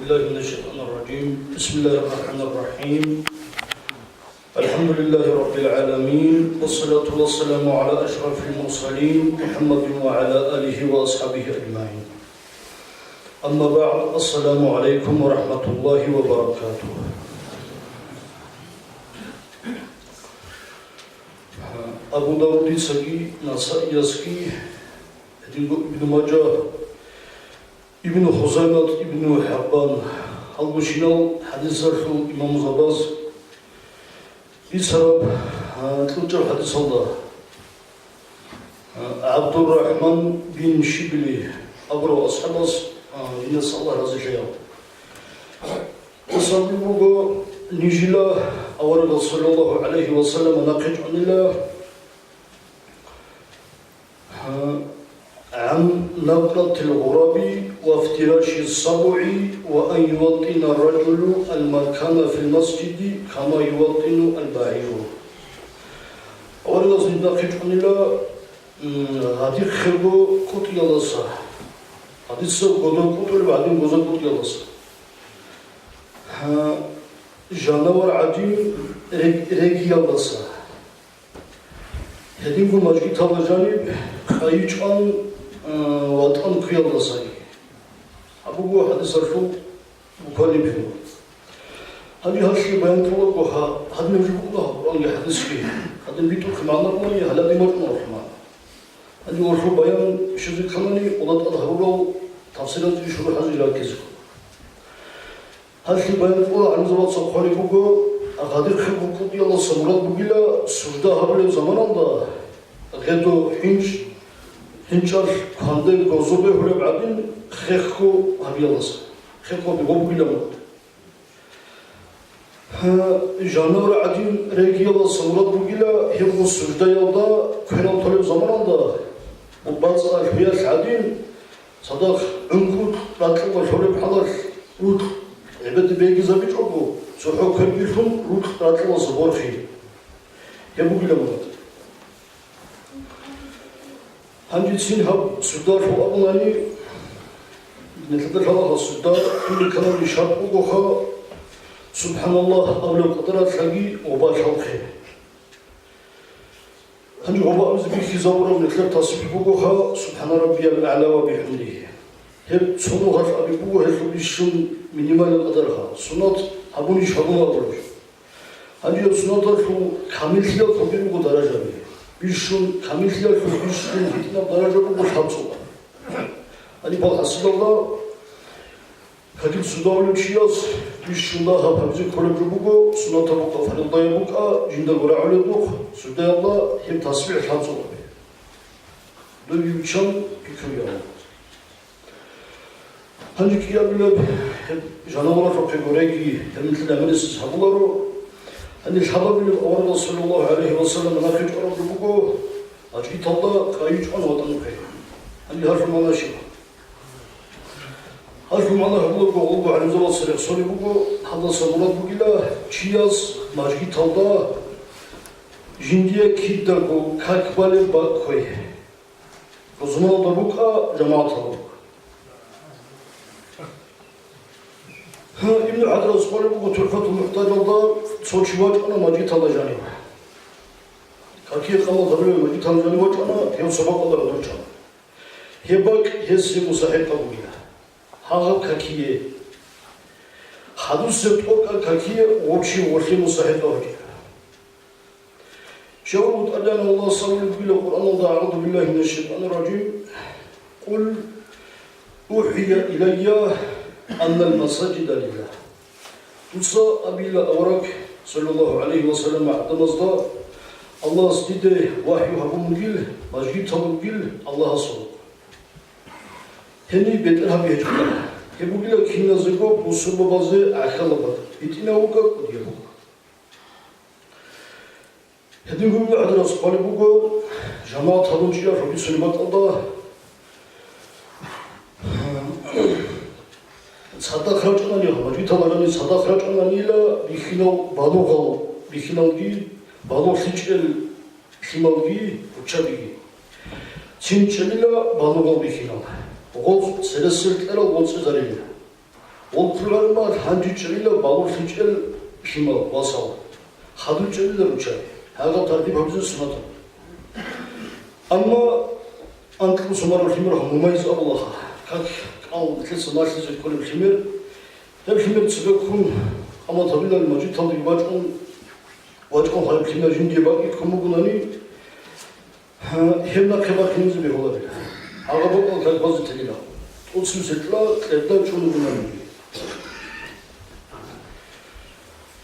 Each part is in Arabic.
بالله من الشيطان الرجيم. بسم الله الرحمن الرحيم. الحمد لله رب العالمين، والصلاة والسلام على أشرف المرسلين محمد وعلى آله وأصحابه أجمعين. أما بعد، السلام عليكم ورحمة الله وبركاته. أبو داود سقي نسائي يسقي ابن ماجه ابن خزيمة ابن حبان المشينال حديث الرسول إمام زباز بسبب تلجر حديث الله عبد الرحمن بن شبلي أبرو أصحابس ينسى الله رضي الله تصدقوا نجلا أورد صلى الله عليه وسلم نقج عن الله عن نقرة الغراب وافتراش السبع وأن يوطن الرجل المكان في المسجد كما يوطن البعير. أولا نقج عن الله هذه خبو قطي الله صح هذه السبب قدر قطر بعدين قدر قطي الله صح جانور عديم رجي الله صح هذه كل مجد الله جانب خيجان وطن كي الله صحيح أبوه حدث الرسول مكلم فيه هذه هالشيء بيان تقول بها هذا نجيب الله قرآن يحدث فيه هذا بيتو كمان الله هلا بيمرنا الرحمن هذه الرسول بيان شذي كماني ولا تظهر له تفسيرات يشرح هذه الكذب هالشيء بيان تقول عن زمان صبحاني بوجو أقدر خبر كودي الله سمرات بقيلا سجدة هبل زمان الله غدو هنشر خانده غزوبه هره بعدين خيخو هبي الله خيخو بيقوم بقيلا جانور عدين رجي الله سمرات بقيلا هبو سجدة يلدا كهرام طلب زمان الله وبعض الحياة عدين صدق عنكود راتل والهره بحضر روت عبد بيجي زبيج أبو سوحو كبيرهم روت راتل وصبور فيه هبو بقيلا مرات هنجي تسين هب سودار هو أبناني نتقدر هذا السودار كل كلام يشرب وجوها سبحان الله أولو قدرات حقي وباش الخير هنجي هو أمز بيخي زورا نتقدر تصبح وجوها سبحان ربي الأعلى وبحمده هب صنوها أبي بوه هل بيشون مينيمال قدرها سنات هبوني شغلنا أولوش هنجي سنات هو كامل خيال كبير ودرجة بيه بيشون كامل خيال بيشون هتنا درجة بقول حبسوا أني بعض حسد الله كذب سوداولم شياس بيشون الله هبزي كلام جبوكو سنة تبوكا فريضة يبوكا جندا غرا على دوك سودا الله هم تصبيح حبسوا دو يوشان بيكويا هنجي كيا بلاب جانورا فبيغوريكي همثل الأمريس حبولارو أن الحباب اللي أورد صلى الله عليه وسلم ناخذ أرض بوجو أجيت الله كايج أنا وطن خير أن يهرب ما ماشي هرب ما الله بقول بقول على زمان صلى صلى بوجو هذا صلوات بقيلا شياس ما أجيت الله جندية كيدا بو كاكبال باكوي وزمان دبوكا جماعة الله ابن عدل أصبر بقول ترفض المحتاج الله صوتشوات أنا ما جيت الله جاني كاكي قام ضربه ما جيت الله جاني وجهنا هي سبق الله ودرجنا هي باك هي مساعد قبولنا هذا كاكيه حدث سبتوك كاكيه وبشي وشي مساعد قبولنا شاورت أدانا الله صلى الله عليه وسلم أعوذ بالله من الشيطان الرجيم قل أوحي إلي أن المساجد لله تلصى أبيلا أوراك صلى الله عليه وسلم عبد مصدر الله استيده وحي هبو مجيل مجيد هبو مجيل الله صلى هني بيتر هبي هجونا هبو جيلا كينا زيكو بوصر ببازي أخلا بات بيتنا وكا قديا وكا هدين قبل عدنا سبالي بوكو جماعة هبو جيلا ربي سلمات الله 사다 크라ჭ나니 하마지 타마라니 사다 크라ჭ나니라 비히노 바노고 비히노기 바노 시치엘 시마기 부차비기 진짜리라 바노고 비히노 오고 세레슬 때로 오츠 자리라 올풀가르마 한주쯤이라 마골수철 피마 와서 하두쯤이라 루차 하가 다디 밥주 수나다 아마 안클 수마를 힘으로 한무마이스 아볼라하 각 아우 그래서 나시지 거를 힘을 힘을 쓰고 아마 더비날 뭐지 더도 와중 할 힘을 준비해 봐 그무구나니 햄나 케바 힘을 좀 해보라 아가보고 갈 것을 드리라 옷을 그랬다 주는구나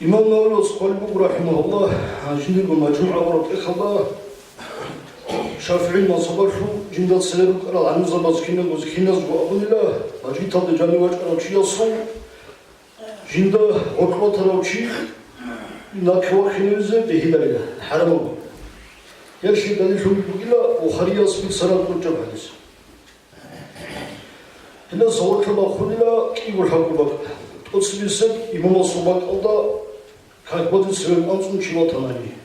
إمام نووي صلى رحمه الله جندي بمجموعة ورد إخوة شافعي ما صبروا جندات سلام قرأ عن زباز كنا وزكينا زبوا أبن الله مجيء تاد جاني واج أروشي أصلا جندا غرقة تروشي ناكوا خنوزة بهداية حرمه يرشي دليل شو بقوله وخريا سبيل سراب كتب حديث هنا صور كما خلنا كي والحق بق تقصي سب إمام الصباح الله как будет свой анцун чего-то на ней.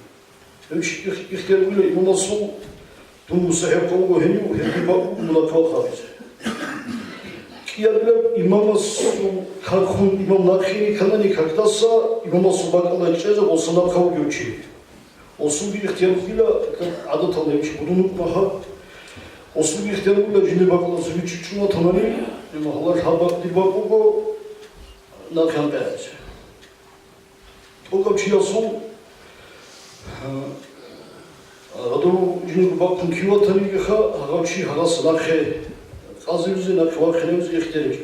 Их терпели именно су, думаю, сахаркового геню, хербаку, мулаква хавизе. Кияллер имама су, как он имам нахини канани, когда са, имама су бакала чеза, осанар хау гючи. Осу их терпели, адат алевчи, будунук маха. Осу их терпели, жины бакала су гючи чего-то на ней, имахалар хабак дибакуго, нахан бязе. Только чьясу, аду жин бакун киватани геха, агачи хагас нахе, казимзи нахва хнемзи ихтереж.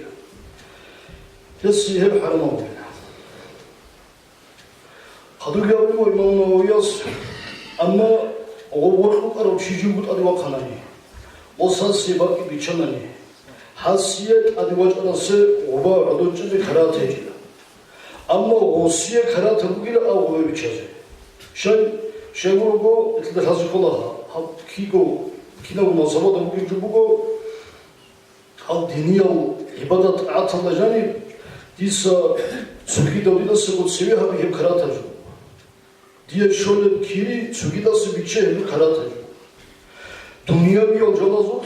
Если хер харамам. Хаду гявлимо имам Нававияс, амма оғорқлық арау чижугут адивақанани, осаси баки бичанани, хасиет адивачанасе оба адуччизи каратежила. أما وصية كرات بقيل أو غير بيشازه شيء بقول إذا حاسس كلها كينا ونصبات بقيل جبوا هاد دنيا وعبادة عطل جاني ديسا سكيدا ودينا سقط سويها بهم كرات جو دي شغل كيري سكيدا سبيتشه هم كرات جو دنيا بيو جلازو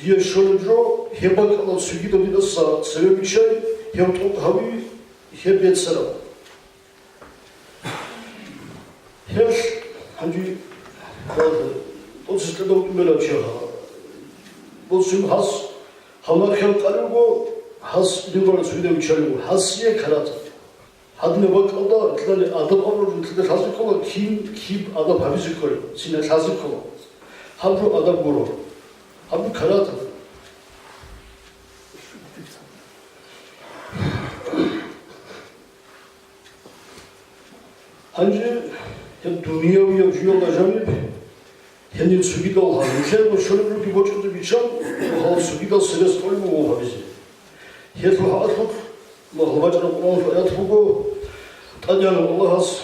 دي شغل جو هبا كلا سكيدا ودينا سوي بيشه هم توك هاوي هي سلام هيش عندي هذا بس تدور بلا شيء بس يوم حس هلا كان قالوا حس دينار سويدا بيشالوا حسيه كرات هذا نبغى الله تلاقي أدب أمر تلاقي حاسس كلا كيب أدب حبيس كله سينة حاسس كله هذا أدب برو هذا كرات 한지 dünyaya uçuyorlar canım. Kendi sugi dal ha. Mesela bu şöyle bir boçukta bir çam, hal sugi dal stres koyma o habizi. Hep bu hatık, mahlubaçla Kur'an fayat bu. Tacan Allah has,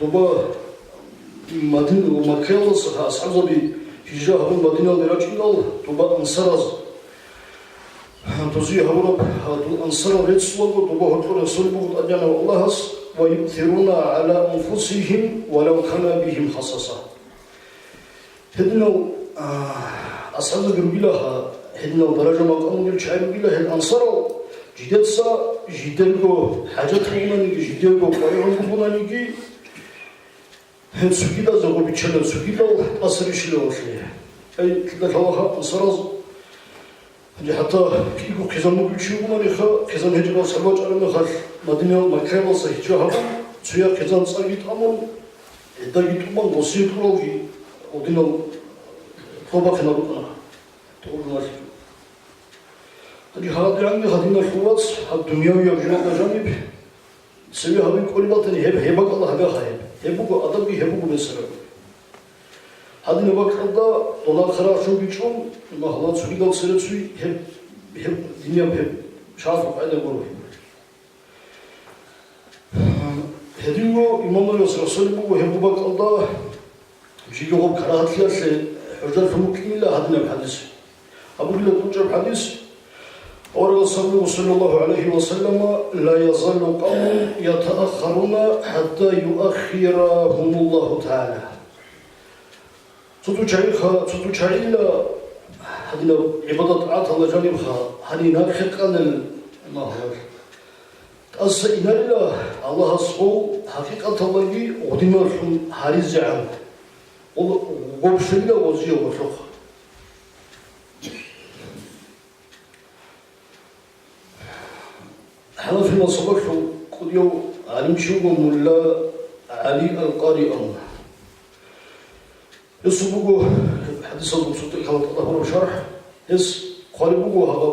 doba Madine o Makka'lısı has azabi hicra bu Madine alıracın al, doba ansaraz. Tozi havura hadu ansara retsuwa doba hotura sulbu tacan Allah has. ويؤثرون على أنفسهم ولو كان بهم خصاصة. هدنا أصحاب الجبلها هدنا درجة مقام الشعب الجبلها الأنصار جدتسا جدلو حاجات هونانيجي جدلو قايرون هونانيجي هن سكيدا زغو بيتشلا سكيدا أسريشلو وشليه أي كذا كلها أنصار حتى كيكو كزامو بيتشوفنا نخا كزام هجرة سلوات على نخاش مدينة مكة صحيحة سويا كزام صايت أمون إذا جيت أمون وصير كروجي ودينا توبا كنا بقنا تقول ناسي هذه هذا يعني هذينا الخواص الدنيا ويرجعنا جانب سويا هذي كل ما تني هبك الله هبه خايب هبوك أدبي هبوك بسرعة هذه نبغى كذا دونا خرا شو بيشوم ما هلا سوي دال سرت سوي هم دنيا هم شاف بعد بروه هديو إمام الله صلى الله عليه وسلم وهم نبغى كذا جيجوهم كراهات كلاس حجر فمكين لا هذا الحديث أبو الله توجب حديث ورسول صلى الله عليه وسلم لا يزال قوم يتأخرون حتى يؤخرهم الله تعالى تطوچايلا هذه عبادة عطا الله جانبها هذه ناخقان المهر أصلا إن الله سبحانه حقيقة الله أدينهم حريز عن وبشرنا وزيه وشخ حنا في مصباح كل يوم علم شو ملا علي القارئ الله يسبقوا حديث المقصود كما تظهر شرح يس قالبوا هذا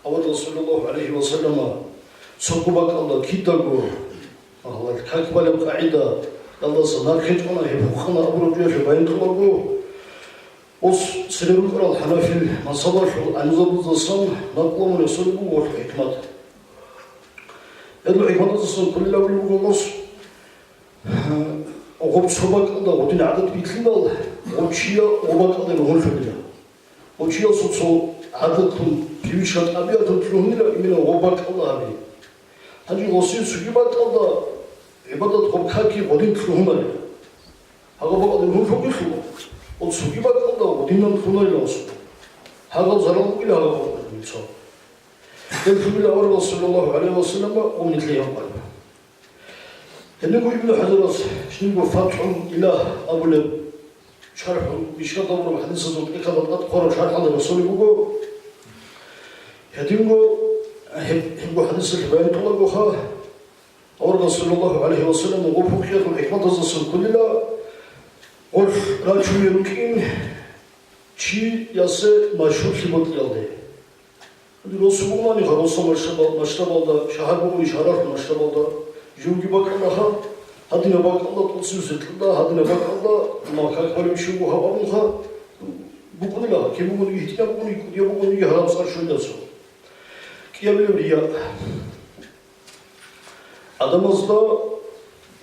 أول رسول الله عليه وسلم سبقك الله كتابه الله كقبل القاعدة الله صنع كتبنا يبخنا أبو رجوع في بين طلبه وس سلم القرآن الحنفي من صبر أنزل الزصام نقول من يسلبه والحكمة يدل حكمة الزصام كل لا يقول النص وقب سبق الله ودين عدد بيتلنا الله وشيا وبق الله نقول في الله وشيا صوت عددهم بيشات أبياتهم تلوهن لا إمنا وبق الله عليه هذه وصية سجبات الله عبادة قبكاكي ودين تلوهن لا هذا بق الله نقول فوق يخلو وسجبات الله ودين تلوهن لا وصل هذا زرق إلى هذا بق الله نصاب يذكر الله ورسول صلى الله عليه وسلم ومن تليهم قال هنقول ابن حجر شنو فتح إله أبو لب شرح بشكل ضمن حديث الزوج إكرام أذكر شرح هذا الرسول يقول هديمو هبو حديث البيان طلع بخا أورد صلى الله عليه وسلم وقف خير الحكمة الرسول كلها قف رجل يمكن شيء يسه مشهور في بطلده الرسول ما نخرج رسول مشتبه الله شهر بقول شهر مشتبه الله جوجي بق الله هذين بق الله توصل الله هذين بق الله ما كان قريب شو هو هوامها بقول الله كم بقول يهتم بقول يكذب بقول يهرب صار شو يدرسه كيا بيقوليا adam azda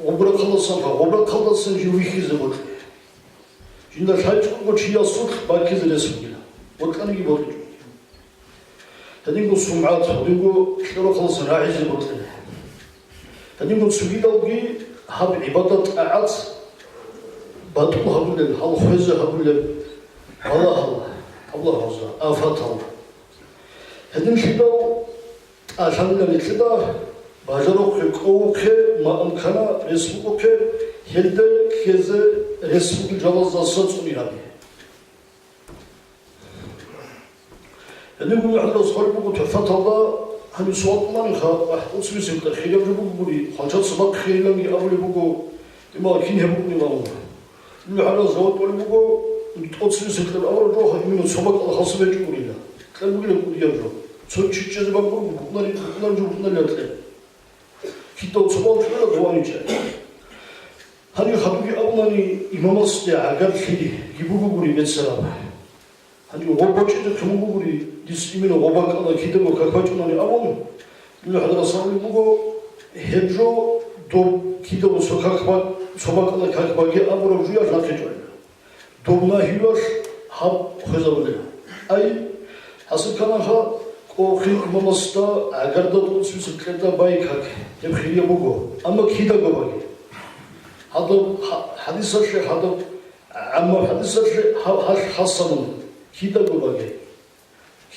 obra kalasın ha obra kalasın jivi hizmet şimdi sadece bu çiğ asıl bakız resmi وكان يقول هذيك السمعات هذيك كانوا خلص راعي زبط هذيك السويد أوجي هاب عبادة أعاد بدو هقول هل خوزة هقول الله الله عزة آفات الله هذيك كده عشان نكده بازاروك كوك ما أمكنا رسمك هلد كذا رسمك جواز الصوت سميراني هنقول على الصغير بقول تفت الله هم صوت ما نخا أحسن سيد الخير بقولي حاجات سبق خير لم يقبل بقول ما كين هم بقولي ما هو اللي على الزود بقول أحسن سيد الأول روح من سبق الله خاص بيجوري لا كان بقولي يرجع صوت شيء جذب بقول بقولنا جو بقولنا لا كده سبق خير دواني جاي هني خدوي أولاني إمام الصديق عقد خير يبغوا بقولي بتسلام هني وبوجد كم بقولي ديسمين وباك الله كده وكاكاجوناني أول اللي هذا صار بقول هجرو دوب كده وسكاك الله كاكاجي أبو رجوع ناتجوا دوبنا هيلوش هاب خزانه أي حسب كلامها كوخي ممستا أجر دادون سوسكتا بايكاك يبخير بقول أما كده قبائي هذا حديث الشيخ هذا أما حديث الشيخ حسن كده قبائي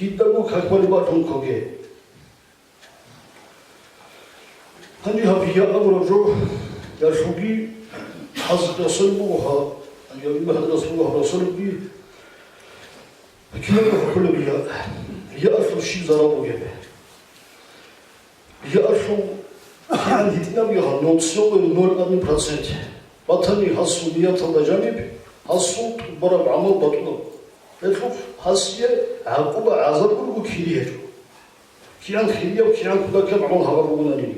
كده كأكبر باتون كوجي هني هبيا أبو رجوع يشوفي حزب رسولها أن يوم هذا رسولها رسول بي كنا نقول بيا بيا أصل شيء زرابو جبه بيا أصل كان هتنا بيها نوصل 0.1% بطني حصل بيا تلا جانب حصل برا عمل بطنه يشوف حسيه عقوبة عذاب كله كيريه كيان خيريه وكيان كذا كم عمل هذا بقولنا لي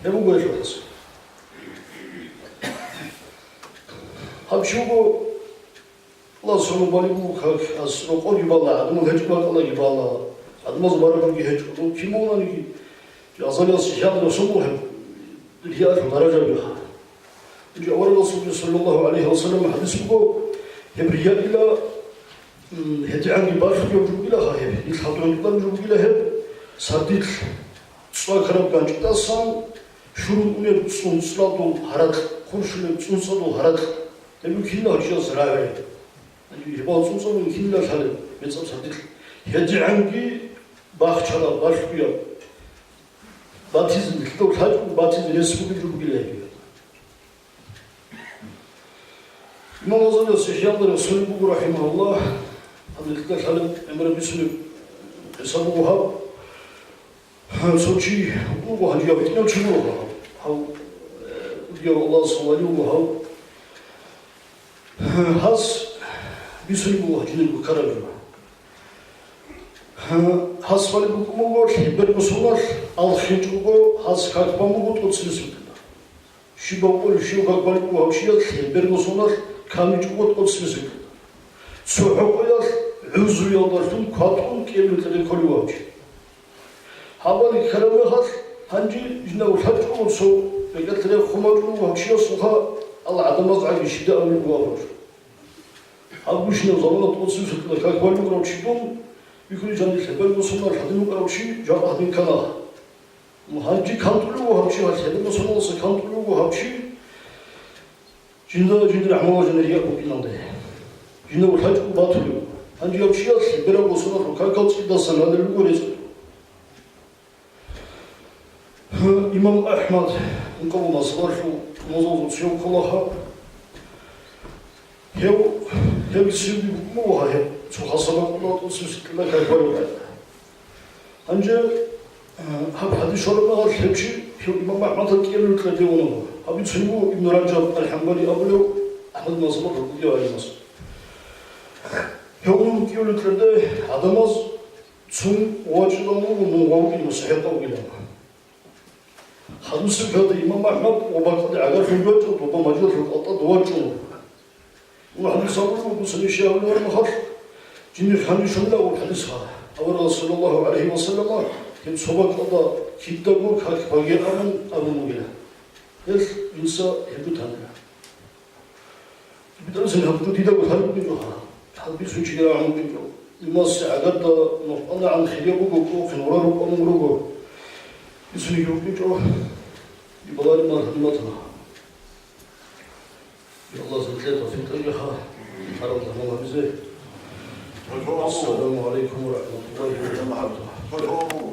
هم هو يشوف حس هم شوفوا الله سبحانه وتعالى كاك أسرق أو يبالله عدم الهجوم الله يبالله عدم الزبارة بقى هجوم كيمونا لي أصلا الشيخ رسوله هي درجة بها جاء الرسول صلى الله عليه وسلم حديث بقول هبريا إلى هتعني باش يوم إلى هاي يخاطرون يقدر يوم إلى هب صديق سواء كرب كان جداسان شروط من صلاة هرد خرشنا صلاة هرد يقول كنا هجيا زراعي يعني يبغى صلاة من كنا شال بيتسام صديق هتعني باش شلا باش بيا باتيز مثل الحج وباتيز رسمه بالجبلة إمام الغزالي الشيخ رسول الله رحمه الله هذا الحلم أمر بسلم حسابه سوتشي وهو هجاب تنام شنوها هاو ديال الله صلى الله عليه وسلم هاس بسلم وهجين الكرم هاس فالي بكمور برمسونار الخيجو هاس كاكبامو توتسلسل شبابول شو كاكبالو وهوشيال برمسونار كاميجو توتسلسل سوحوقيال عزو يالدارتون كاتون كيبلتلي كولواج هابالي كرامي خاص هنجي جناو الحج وصو بقيت لي خماجو وهوشيال سوها الله عدم أزعج الشدة أو الوابر هابوش نظامنا توتسلسل كاكبالو كروتشيدون يكون جاني الحبال وصلنا الحديم وكروتشي جاب أحد كلا وهنجي كانتلو وهوشي هالحديم وصلنا وسكانتلو وهوشي جندا رحمة جنريا بوكينانده جندا الحج وباتلو هنجي هوشي الحبال وصلنا وكاكالتي دا سنة للوريز إمام أحمد نقول ما صدرشو موضوع تشيو كلها هو يسيب موها هي شو حصل الله توصل كلا كبروا أنجا هب هذه شرب ما غير شيء هو إمام أحمد الكيلو الثلاثة ونص هب يسموه ابن رجب الحنبلي أبلو أحمد ناصر الرقية عليه ناصر هو الكيلو الثلاثة هذا ناس ثم واجد أمور ومواقع مسحية طويلة خمس هذا إمام أحمد وبقى على في البيت وطبعا مجلس القطة دواجنه وحديث صبره وصلي شيء أول مخر جني خاني شمله وحديثها أول رسول الله عليه وسلم كم صباح الله كتابه كهك باقي أمن مجله إيش إنسان هبط هذا بدرس الهبط تيدا وثالث بيجوها هذا سوتشي عن بيجو الماس عقد نقطنا عن خيابه وقوق في نورا ربما مروجو يسني يوبيجو يبغى لنا خدمتنا الله زلزلة في طريقها حرم الله بزيه السلام عليكم ورحمة الله وبركاته